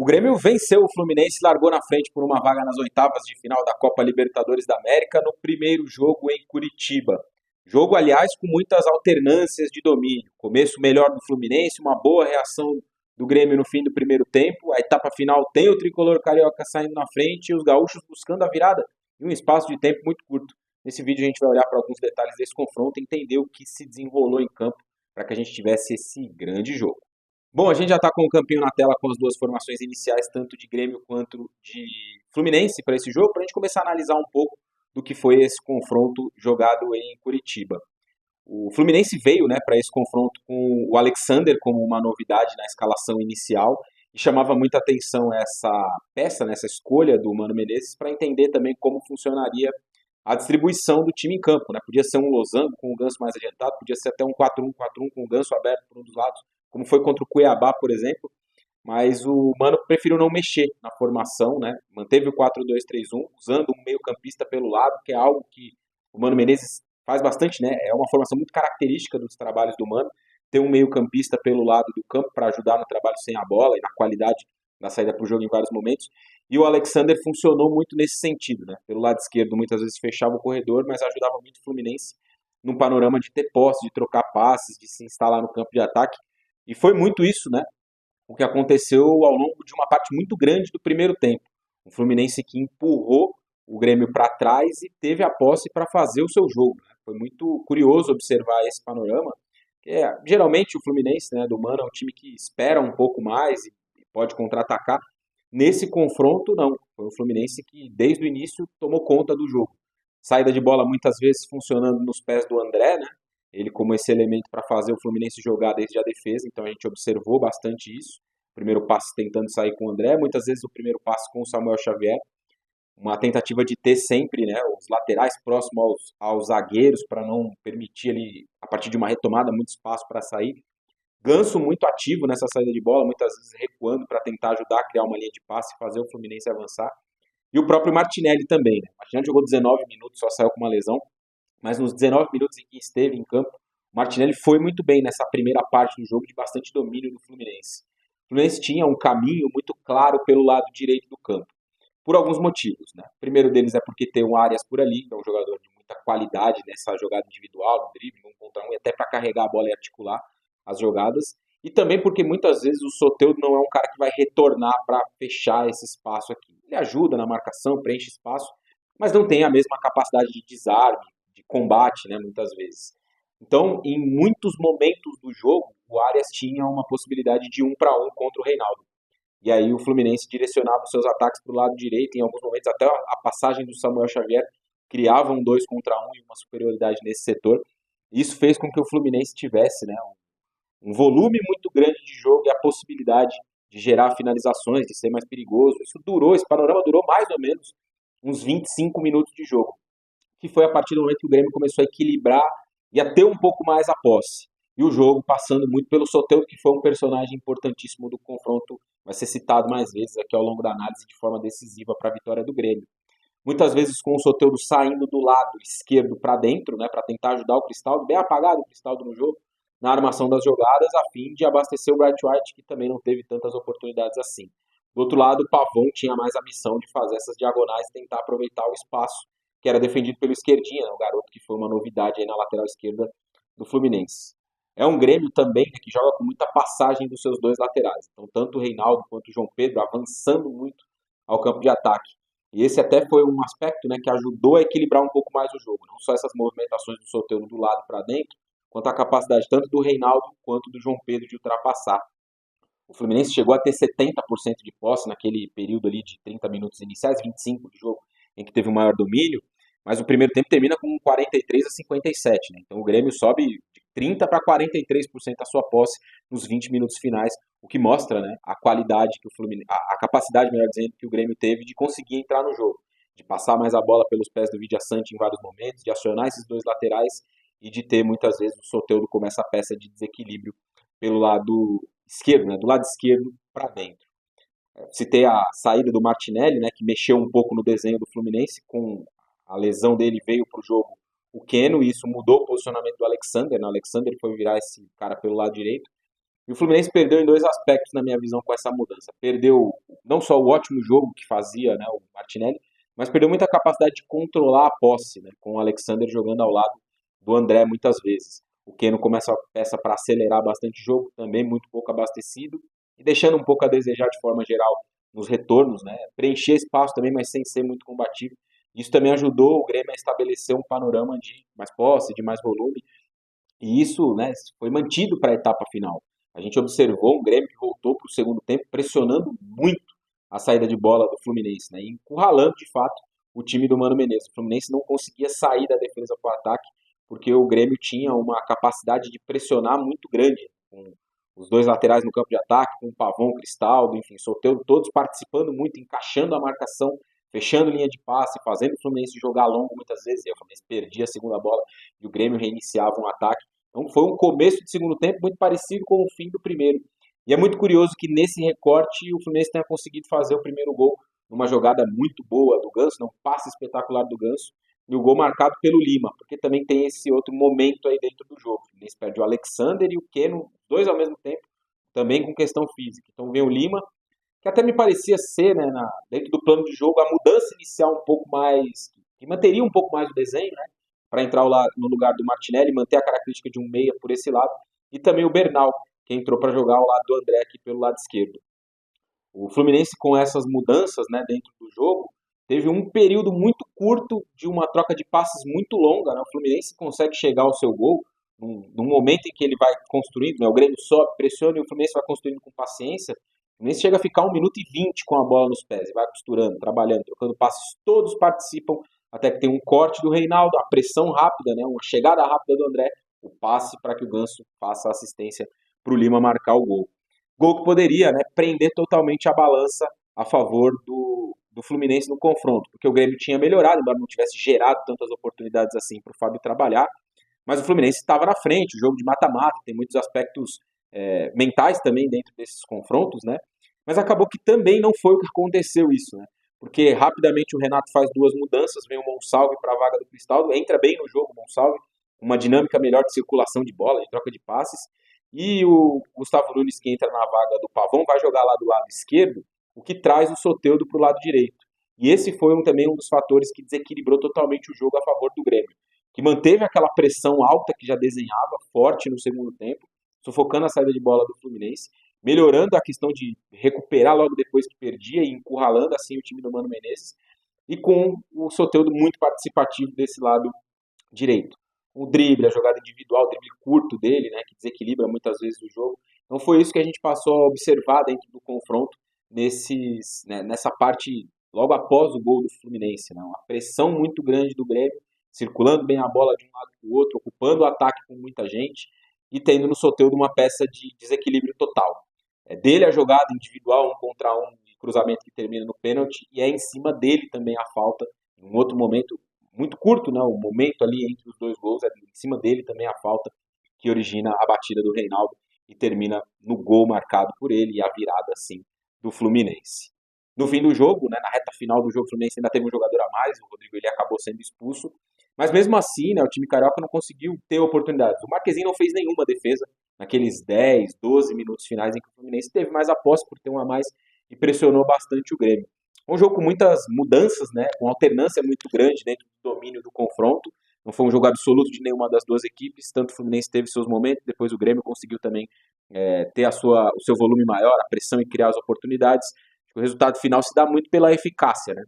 O Grêmio venceu o Fluminense e largou na frente por uma vaga nas oitavas de final da Copa Libertadores da América no primeiro jogo em Curitiba. Jogo, aliás, com muitas alternâncias de domínio. Começo melhor do Fluminense, uma boa reação do Grêmio no fim do primeiro tempo. A etapa final tem o tricolor carioca saindo na frente e os gaúchos buscando a virada em um espaço de tempo muito curto. Nesse vídeo a gente vai olhar para alguns detalhes desse confronto e entender o que se desenrolou em campo para que a gente tivesse esse grande jogo. Bom, a gente já está com o campinho na tela com as duas formações iniciais, tanto de Grêmio quanto de Fluminense, para esse jogo, para a gente começar a analisar um pouco do que foi esse confronto jogado em Curitiba. O Fluminense veio, né, para esse confronto com o Alexander como uma novidade na escalação inicial e chamava muita atenção essa peça, nessa escolha do Mano Menezes para entender também como funcionaria a distribuição do time em campo, né? Podia ser um losango com o Ganso mais adiantado, podia ser até um 4-1-4-1 com o Ganso aberto por um dos lados, como foi contra o Cuiabá, por exemplo, mas o Mano preferiu não mexer na formação, né? Manteve o 4-2-3-1, usando um meio-campista pelo lado, que é algo que o Mano Menezes faz bastante, né? É uma formação muito característica dos trabalhos do Mano, ter um meio-campista pelo lado do campo para ajudar no trabalho sem a bola e na qualidade da saída para o jogo em vários momentos. E o Alexander funcionou muito nesse sentido, né? Pelo lado esquerdo, muitas vezes fechava o corredor, mas ajudava muito o Fluminense num panorama de ter posse, de trocar passes, de se instalar no campo de ataque. E foi muito isso, né? O que aconteceu ao longo de uma parte muito grande do primeiro tempo. O Fluminense que empurrou o Grêmio para trás e teve a posse para fazer o seu jogo, né? Foi muito curioso observar esse panorama. Geralmente o Fluminense, né, do Mano, é um time que espera um pouco mais e pode contra-atacar. Nesse confronto, não. Foi o Fluminense que, desde o início, tomou conta do jogo. Saída de bola muitas vezes funcionando nos pés do André, né? Ele como esse elemento para fazer o Fluminense jogar desde a defesa, então a gente observou bastante isso. Primeiro passe tentando sair com o André, muitas vezes o primeiro passe com o Samuel Xavier. Uma tentativa de ter sempre, né, os laterais próximos aos zagueiros para não permitir ali, a partir de uma retomada, muito espaço para sair. Ganso muito ativo nessa saída de bola, muitas vezes recuando para tentar ajudar a criar uma linha de passe e fazer o Fluminense avançar. E o próprio Martinelli também, né? O Martinelli jogou 19 minutos, só saiu com uma lesão, mas nos 19 minutos em que esteve em campo, o Martinelli foi muito bem nessa primeira parte do jogo de bastante domínio do Fluminense. O Fluminense tinha um caminho muito claro pelo lado direito do campo, por alguns motivos, né? O primeiro deles é porque tem o Arias por ali, que é um jogador de muita qualidade nessa jogada individual, no drible, um contra um, e até para carregar a bola e articular as jogadas. E também porque muitas vezes o Soteldo não é um cara que vai retornar para fechar esse espaço aqui. Ele ajuda na marcação, preenche espaço, mas não tem a mesma capacidade de desarme, de combate, né, muitas vezes. Então, em muitos momentos do jogo, o Arias tinha uma possibilidade de 1-1 contra o Reinaldo. E aí o Fluminense direcionava os seus ataques para o lado direito, em alguns momentos até a passagem do Samuel Xavier criava um 2 contra 1 e uma superioridade nesse setor. Isso fez com que o Fluminense tivesse, né, um volume muito grande de jogo e a possibilidade de gerar finalizações, de ser mais perigoso. Esse panorama durou mais ou menos uns 25 minutos de jogo, que foi a partir do momento que o Grêmio começou a equilibrar e a ter um pouco mais a posse. E o jogo passando muito pelo Soteldo, que foi um personagem importantíssimo do confronto, vai ser citado mais vezes aqui ao longo da análise de forma decisiva para a vitória do Grêmio. Muitas vezes com o Soteldo saindo do lado esquerdo para dentro, né, para tentar ajudar o Cristaldo, bem apagado o Cristaldo no jogo, na armação das jogadas, a fim de abastecer o Bright White, que também não teve tantas oportunidades assim. Do outro lado, o Pavão tinha mais a missão de fazer essas diagonais e tentar aproveitar o espaço que era defendido pelo Esquerdinha, né, o garoto que foi uma novidade aí na lateral esquerda do Fluminense. É um Grêmio também, né, que joga com muita passagem dos seus dois laterais. Então, tanto o Reinaldo quanto o João Pedro avançando muito ao campo de ataque. E esse até foi um aspecto, né, que ajudou a equilibrar um pouco mais o jogo. Não só essas movimentações do Soteldo do lado para dentro, quanto a capacidade tanto do Reinaldo quanto do João Pedro de ultrapassar. O Fluminense chegou a ter 70% de posse naquele período ali de 30 minutos iniciais, 25 de jogo, em que teve o maior domínio, mas o primeiro tempo termina com 43-57, né? Então o Grêmio sobe de 30 para 43% a sua posse nos 20 minutos finais, o que mostra, né, a qualidade que o Fluminense, a capacidade, melhor dizendo, que o Grêmio teve de conseguir entrar no jogo, de passar mais a bola pelos pés do Vidia Sante em vários momentos, de acionar esses dois laterais e de ter muitas vezes o Soteldo como essa peça de desequilíbrio pelo lado esquerdo, né, do lado esquerdo para dentro. Citei a saída do Martinelli, né, que mexeu um pouco no desenho do Fluminense, com a lesão dele veio para o jogo o Keno, e isso mudou o posicionamento do Alexander, né? O Alexander foi virar esse cara pelo lado direito, E o Fluminense perdeu em dois aspectos, na minha visão, com essa mudança. Perdeu não só o ótimo jogo que fazia, né, o Martinelli, mas perdeu muita capacidade de controlar a posse, né, com o Alexander jogando ao lado do André muitas vezes. O Keno começa a peça para acelerar bastante o jogo, também muito pouco abastecido, e deixando um pouco a desejar de forma geral nos retornos, né, preencher espaço também, mas sem ser muito combativo. Isso também ajudou o Grêmio a estabelecer um panorama de mais posse, de mais volume, e isso, né, foi mantido para a etapa final. A gente observou um Grêmio que voltou para o segundo tempo pressionando muito a saída de bola do Fluminense, né, e encurralando de fato o time do Mano Menezes. O Fluminense não conseguia sair da defesa para o ataque porque o Grêmio tinha uma capacidade de pressionar muito grande, com os dois laterais no campo de ataque, com o Pavão, Cristaldo, enfim, Soteldo, todos participando muito, encaixando a marcação, fechando linha de passe, fazendo o Fluminense jogar longo muitas vezes, e o Fluminense perdia a segunda bola e o Grêmio reiniciava um ataque. Então foi um começo de segundo tempo muito parecido com o fim do primeiro. E é muito curioso que nesse recorte o Fluminense tenha conseguido fazer o primeiro gol numa jogada muito boa do Ganso, num passe espetacular do Ganso, e o gol marcado pelo Lima, porque também tem esse outro momento aí dentro do jogo. O Fluminense perde o Alexander e o Keno, dois ao mesmo tempo, também com questão física. Então vem o Lima, que até me parecia ser, né, dentro do plano de jogo, a mudança inicial um pouco mais, que manteria um pouco mais o desenho, né, para entrar no lugar do Martinelli, manter a característica de um meia por esse lado, e também o Bernal, que entrou para jogar ao lado do André aqui pelo lado esquerdo. O Fluminense, com essas mudanças, né, dentro do jogo, teve um período muito curto de uma troca de passes muito longa, né? O Fluminense consegue chegar ao seu gol num momento em que ele vai construindo, né? O Grêmio sobe, pressiona e o Fluminense vai construindo com paciência. O Fluminense chega a ficar 1 minuto e 20 com a bola nos pés, e vai costurando, trabalhando, trocando passes, todos participam, até que tem um corte do Reinaldo, a pressão rápida, né? Uma chegada rápida do André, o passe para que o Ganso faça a assistência para o Lima marcar o gol. Gol que poderia, né, prender totalmente a balança a favor do Fluminense no confronto, porque o Grêmio tinha melhorado, embora não tivesse gerado tantas oportunidades assim para o Fábio trabalhar, mas o Fluminense estava na frente, o jogo de mata-mata, tem muitos aspectos mentais também dentro desses confrontos, né? Mas acabou que também não foi o que aconteceu isso, né? Porque rapidamente o Renato faz duas mudanças, vem o Monsalve para a vaga do Cristaldo, entra bem no jogo o Monsalve, uma dinâmica melhor de circulação de bola, de troca de passes, e o Gustavo Nunes, que entra na vaga do Pavão, vai jogar lá do lado esquerdo, o que traz o Soteldo para o lado direito. E esse foi também um dos fatores que desequilibrou totalmente o jogo a favor do Grêmio, que manteve aquela pressão alta que já desenhava, forte no segundo tempo, sufocando a saída de bola do Fluminense, melhorando a questão de recuperar logo depois que perdia e encurralando assim o time do Mano Menezes, e com o Soteldo muito participativo desse lado direito. O drible, a jogada individual, o drible curto dele, né, que desequilibra muitas vezes o jogo. Então foi isso que a gente passou a observar dentro do confronto, nessa parte logo após o gol do Fluminense. Né, uma pressão muito grande do Grêmio, circulando bem a bola de um lado para o outro, ocupando o ataque com muita gente e tendo no Soteldo uma peça de desequilíbrio total. É dele a jogada individual, 1 contra 1, de cruzamento que termina no pênalti, e é em cima dele também a falta, em um outro momento muito curto, né? O momento ali entre os dois gols, é em cima dele também a falta que origina a batida do Reinaldo e termina no gol marcado por ele e a virada, assim, do Fluminense. No fim do jogo, né, na reta final do jogo, o Fluminense ainda teve um jogador a mais, o Rodrigo ele acabou sendo expulso, mas mesmo assim, né, o time carioca não conseguiu ter oportunidades. O Marquezinho não fez nenhuma defesa naqueles 10, 12 minutos finais em que o Fluminense teve mais a posse por ter um a mais e pressionou bastante o Grêmio. Um jogo com muitas mudanças, né, com alternância muito grande dentro do domínio do confronto. Não foi um jogo absoluto de nenhuma das duas equipes, tanto o Fluminense teve seus momentos, depois o Grêmio conseguiu também ter o seu volume maior, a pressão e criar as oportunidades. O resultado final se dá muito pela eficácia, né?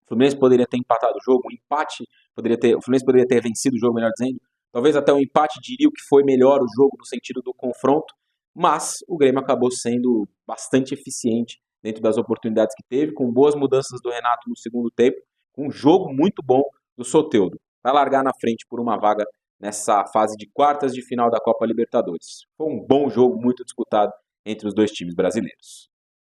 O Fluminense poderia ter empatado o jogo, o Fluminense poderia ter vencido o jogo, melhor dizendo. Talvez até um empate diria que foi melhor o jogo no sentido do confronto, mas o Grêmio acabou sendo bastante eficiente dentro das oportunidades que teve, com boas mudanças do Renato no segundo tempo, com um jogo muito bom do Soteldo, para largar na frente por uma vaga nessa fase de quartas de final da Copa Libertadores. Foi um bom jogo, muito disputado entre os dois times brasileiros.